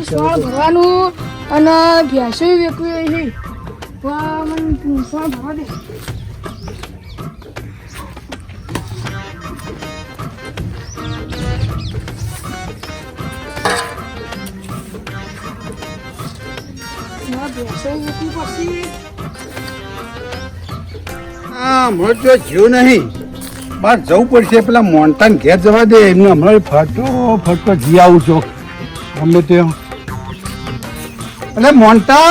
ભરવાનું અને ભેંસો વેકવી છે. મને ભરવા દે. હમણાં જો જ્યું નહીં બહાર જવું પડશે. પેલા મોન્ટાને ઘેર જવા દે. એનું હમણાં ફરતો જી આવું છું ગમે તે. એટલે મોન્ટા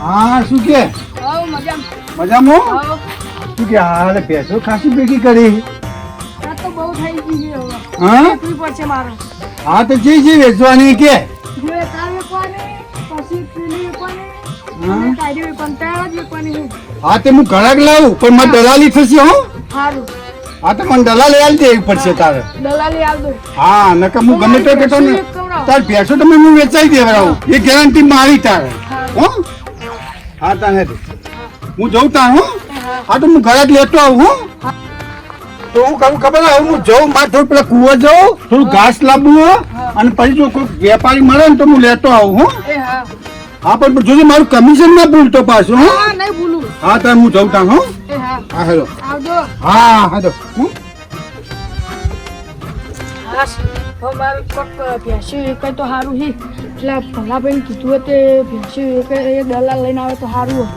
હા શું કે મજામાં શું કે હા ભેંસો ખાસી ભેગી કરી. હા તો જે છે વેચવાની કે હા તે હું ઘરાક લાવું પણ મને દલાલી થશે. હો હા તો મને દલાલી આલી દેવી પડશે તારે. હા નકર હું ગમે તો કેતો ને તાર ભેંસો તમે હું વેચાઈ દેવડાવું એ ગેરંટી મારી તારે. હો હા તાને હું જઉં તાર. હો હા તો હું ઘરાક લેતો આવું. હું તો હું કહું ખબર હું જઉં મારે થોડું પેલા કુવા જાઉં થોડું ઘાસ લાવવું અને પછી જો કોઈ વેપારી મળે ને તો હું લેતો આવું. હું હા પણ જોજે મારું કમિશન ના ભૂલતો પાછું. હા તાર હું જઉં તાર. હો હા હેલો હા હેલો. ભેંસી વેકાય તો સારું છે. એટલે ભલાભાઈ કીધું હોય તે ભેંસી વેકાય દલાલ લઈને આવે તો સારું હોય.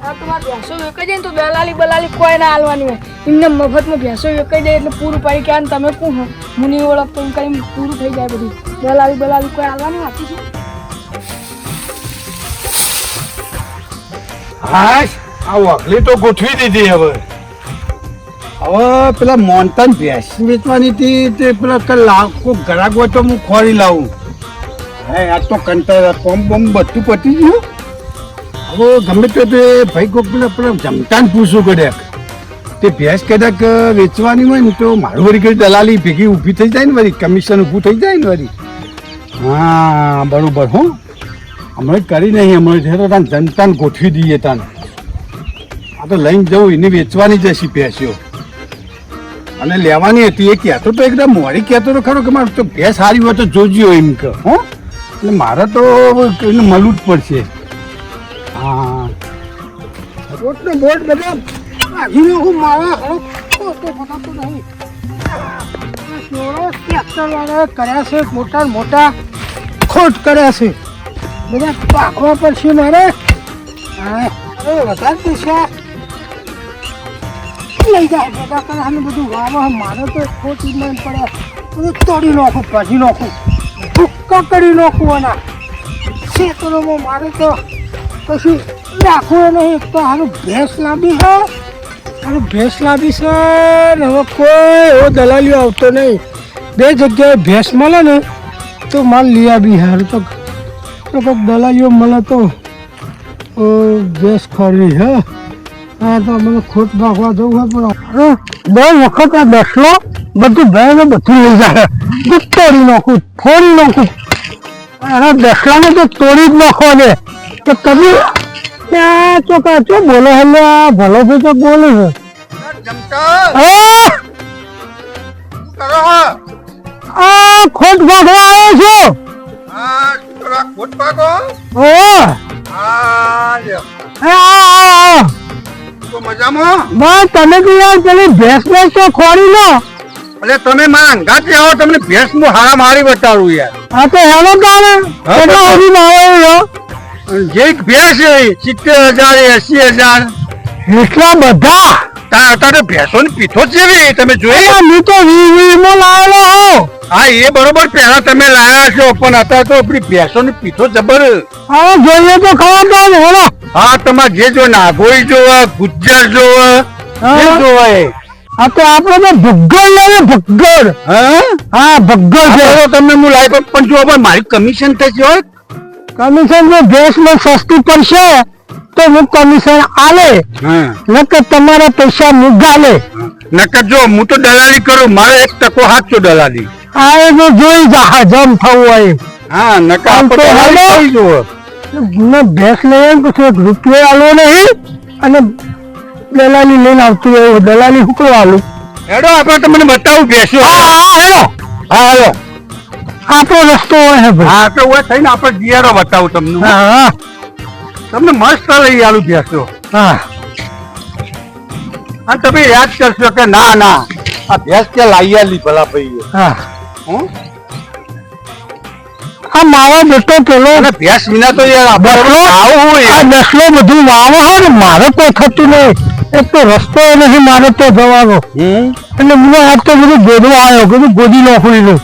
હા તો મારે ભેંસો વેકાઈ જાય ને તો દલાલી કોઈ ના હાલવાની હોય. એમને મફતમાં ભેંસો વેકાઈ જાય એટલે પૂરું પાડી કે તમે કોણ હો હું નહીં ઓળખતો એમ કરીને પૂરું થઈ જાય બધું. દલાલી કોઈ હાલવાની વાતી છે. હા આ વગલી તો ગોઠવી દીધી. હવે પેલા મોન્ટાને ભેંસ વેચવાની હતી તે પેલા લાખો ઘરાક હોય તો હું ખોરી લાવું. હા આ તો કંટાળા કોમ બોમ બધું પતી ગયું. હવે ગમે તો ભાઈ કોક પેલા જમતાને પૂછવું કદાચ તે ભેંસ કદાચ વેચવાની હોય ને તો મારું વળી કઈ દલાલી ભેગી ઊભી થઈ જાય ને વળી કમિશન ઊભું થઈ જાય ને વળી. હા બરોબર. હો હમણાં કરી નહીં હમણાં તાન જનતાને ગોઠવી દઈએ તાન. આ તો લઈને જવું એને વેચવાની જ હશે ભેંસો અને લેવાની હતી. એ કહેતો તો એકદમ મોડી કહેતો તો ખરો કે મારે તો ભેંસ સારી હોય તો જોજો એમ કે. હો એટલે મારે તો એને મળવું જ પડશે. હા બોટનો બોટ બધા હું મારા કર્યા છે. મોટા ખોટ કર્યા છે બધા પાકવા પડશે મારે. વધારે પૈસા લઈ જાય બધા કરે બધું વાવા મારે તો ખોટ નહીં પડે. બધું તોડી નાખું ભાજી નાખું ભૂક્કા કરી નાખું. એના ખેતરોમાં મારે તો કશું રાખવું નહીં. એક તો હારું ભેંસ લાંબી છે ને હવે કોઈ એવો દલાલીઓ આવતો નહીં. બે જગ્યાએ ભેંસ મળે ને તો માલ લઈ આવી. હારું તો કોઈક દલાલીઓ મળે તો ભેંસ ખરી હે. હા તો મને ખોટ ભાગવા જવું હોય પણ બે વખત આ દસલો બધું ભેંસ બધું લઈ જાય. તોડી નાખું ફોડી નાખું. એના દસલાને તો તોડી જ નાખો ને તો તમે ત્યાં તો બોલો એટલે ભલો ભાઈ તો બોલે છે. ખોટ ભાગવા આવ્યો છું. મજામાં તમે તો યાર પેલી ભેંસ તો ખોરી લો. એટલે તમે મારા અંગાત આવો તમને ભેંસ નું હારા મારી બતાવું યાર. હા તો હેલો તારે કેટલા સુધી મારો જે ભેંસ 70,000 80,000 એટલા બધા. તારે ભેંસો ની પીઠો છે તમે જોઈ. હું તો વીમો લાવેલો હો. હા એ બરોબર પહેલા તમે લાયા છો પણ અત્યારે તો આપણી ભેંસો ની પીઠો જબર. હા જોઈએ તો ખબર ને. હા તમારે જે જો નાગોઈ જોવે ગુજ્જર જોવે જોવે. હા તો આપડે તો ભગ્ગર લાવે ભગ્ગર. હા ભગ્ગર છે તમને હું લાવી પણ જો મારી કમિશન થશે હોય. કમિશન જો ભેંસ માં સસ્તી પડશે તો હું કમિશન આલે. નકર તમારા પૈસા હું ગાલે. નકર જો હું તો દલાલી કરું મારે 1% હાથો દલાલી. હા એ તો જોઈ જા જમ થવું હોય. હા નકર આપણે જોવો ભેંસ લઈએ પછી રૂપિયો આલો નહીં અને દલાલી લઈને આવતું હોય. દલાલી શું કરવા આલું. હેડો આપણે તમને બતાવું ભેંસો. હા હેડો. હા હેડો. આપણો રસ્તો હોય ભાઈ. હા તો હોય થઈને આપણે દિયારો બતાવું તમને. હા તમને મસ્ત લઈ આલું ભેંસો. હા અને તમે યાદ કરશો કે ના ના આ ભેંસ કે લાવી આલી ભલા ભાઈ. હા આ મારો બેટો પેલો ભેંસ વિના તો યાર દસલો બધું વાવો હોય ને મારે કોઈ થતું નહીં. એક તો રસ્તો નથી મારે તો જવાનો. એટલે મને આજ તો બધું ગોદવા આવ્યો બધું ગોદી નાખું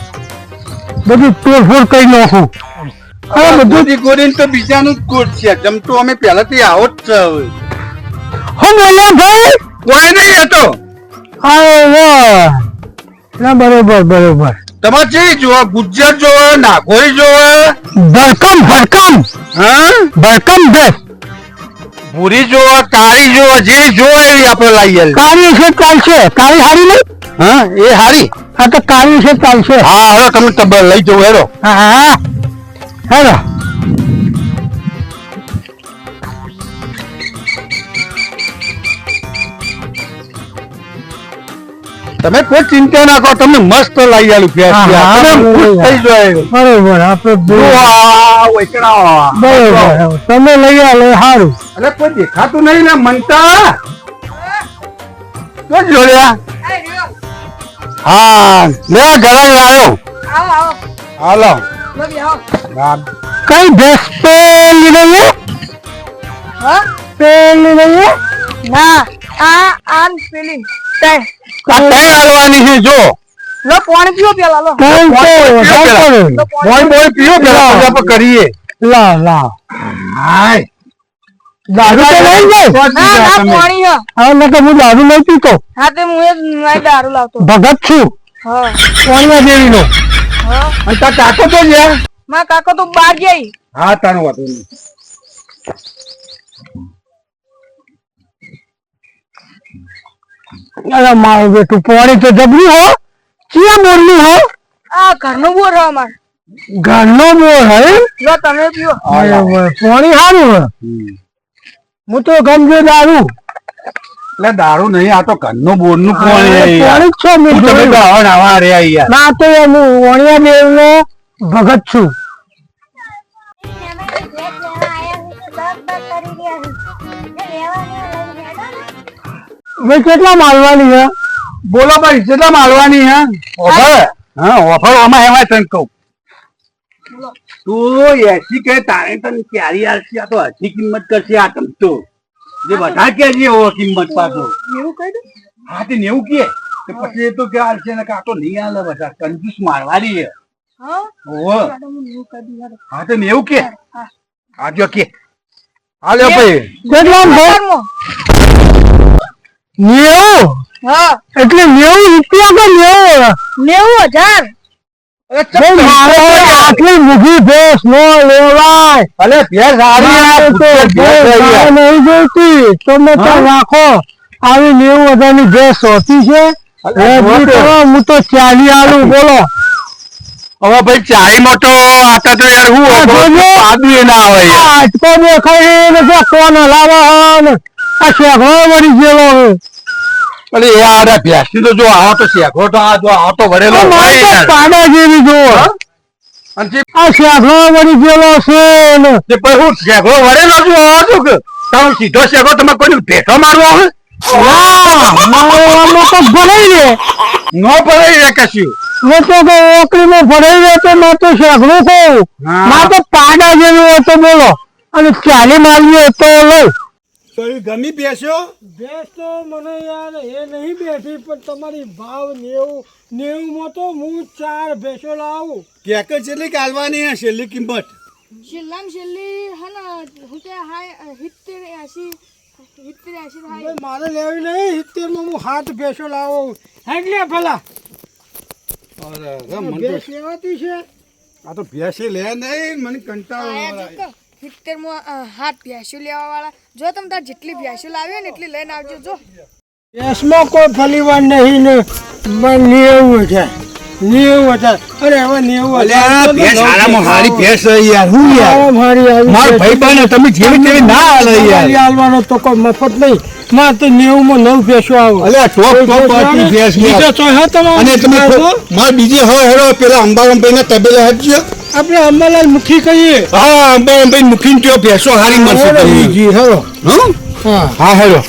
બધું તોડફોડ કરી નાખું. હવે બધું ગોદીને તો બીજાનું જ ગોદ છે. જમતો અમે પહેલાથી આવો જ છે. હું બોલ્યા ભાઈ કોઈ નહીં હતો. ના બરોબર બરોબર. તમારે જે જોવા ગુજ્જર જોવા નાગોરી જોવા ભરકમ ભરકમ. હા ભરકમ ભેસ ભૂરી જોવા કાળી જોવા જે જોવા એવી આપણે લાવીએ. કાળી છે ચાલશે. કાળી હારી નહીં. હા એ હારી. હા તો કાળી છે ચાલશે. હા હવે તમે તબલ લઈ જવું હેરો. હા હેરો. તમે કોઈ ચિંતા ના કરો તમને મસ્ત લઈ આલું ભેંસ. થઈ જાય બરોબર. આપણે તમે લઈ આલો સારું. એટલે કોઈ દેખાતું નહીં ને મનતા તો જોડ્યા. હા લે ઘરે આવ્યો. હાલો કઈ ભેંસ પેલી નહીં. પેલી નહીં ના આ આમ પેલી હાલવાની છે. જો લો પાણી પીઓ પેલા લો. પાણી પીઓ પેલા આપણે કરીએ. લા લા હાય દારૂ તો લઈ જાય. ના ના પાણી હે. હા મેં તો હું દારૂ નહીં પીતો. હા તે હું એ નહીં દારૂ લાવતો. ભગત છું. હા પાણી દેવીનો. હા અને તાર કાકો તો ગયા. માં કાકો તો બહાર ગયા. હા તારું વાતો નહીં. અરે મારું બેટું પાણી તો જબરું હો. ક્યાં બોરનું હો. આ ઘરનો બોર હો અમાર. ઘરનો બોર હે લો તમે પીઓ. પાણી સારું હે. હું તો ગમજો દારૂ. એટલે દારૂ નહીં આ તો ઘરનો બોર નું પાણી છે. ના તો હું વણિયા દેવ નો ભગત છું. ભાઈ કેટલા માલવાની હે. બોલો ભાઈ કેટલા માલવાની હે. ઓફર હા ઓફર આમાં એમાં તને કહું તું 80 કે તારે તને ક્યારે આવશે. આ તો 80 કિંમત કરશે. આ તમ તો જે બધા કે છે એવો કિંમત પાછો 90 કહી દે. હા તે 90 કે પછી એ તો કે આવશે ને કાં તો નહીં આલે. બધા કંજૂસ મારવાની હે. હા તો 90 કે હા જો કે હાલે ભાઈ કેટલા નેવું. હા એટલે 90 રૂપિયા કે 90,000. આટલી મૂઘી ભેંસ નો લેવાય. ભલે ભેંસ સારી નહીં જોઈતી તમે ત્યાં રાખો. આવી 90,000 ની ભેંસ હોતી છે. હું તો 40 આલું. બોલો હવે ભાઈ 40 માં તો આતા તો યાર હું આદમી ના આવે. આટકો દેખાય કોણ હલાવા આ શેઘો વળી ગયેલો. અરે યાર ભેંસી તો જો આવો તો શેઘો તો આ જો આવો તો વળેલો પાડા જેવી જો. આ શેઘો વળી ગયેલો છે ને પછી હું શેઘો વળેલો છું. આવો છો કે તમે સીધો શેઘો તમે કોઈ ભેટો મારવો હોય. તો ભરાઈ દે નો ભરાઈ દે કશું. મેં તો ઓકરી માં ભરાઈ દે તો મેં તો શેઘડું કહું. ના તો પાડા જેવી હોય તો બોલો. અને 40 માલવી તો લઉં. ગમી બેસ્યો. ભેંસ તો મને યાર એ નહીં બેઠી પણ તમારી ભાવ 90 માં તો હું 4 ભેંસો લાવું. કેક છેલ્લી કાલવાની હે છેલ્લી કિંમત. છેલ્લામાં છેલ્લી હે ને હું કે હાય 70-80 થાય. મારે લેવી નહીં 70 માં હું 7 ભેંસો લાવું. હેગલે ભલા ભેંસ લેવાતી છે. આ તો ભેંસી લે નહીં મને કંટાળો. 70 માં 7 ભેંસો લેવા વાળા જો તમે તાર જેટલી ભેંસો લાવ્યો ને એટલી લઈને આવજો. જો ભેંસમાં કોઈ ફલીવાર નહીં ને લેવું છે. 90,000. અરે હવે 90,000 અલ્યા, ભેંસ હારામાં હારી ભેંસ છે યાર હું યાર હારામાં હારી આવી માર ભેંસ. ભાઈબંધ તમે જેવી તેવી ના હાલે યાર તમારી હાલવાનો તો કોઈ મફત નહીં. માર તો 90 માં 9 ભેંસો આવે. અલ્યા ટોપ પાર્ટી ભેંસ બીજો યાર ચોય હા તમારો? અને તમે માર બીજી હવે હેરો પેલા અંબારામભાઈ ના તબેલા હટજો આપણે અંબાલાલ મુખી કહીએ. હા અંબારામભાઈ મુખીન ત્યો ભેંસો હારી મળશે તમને. જી હેરો. હં? હા હા હેરો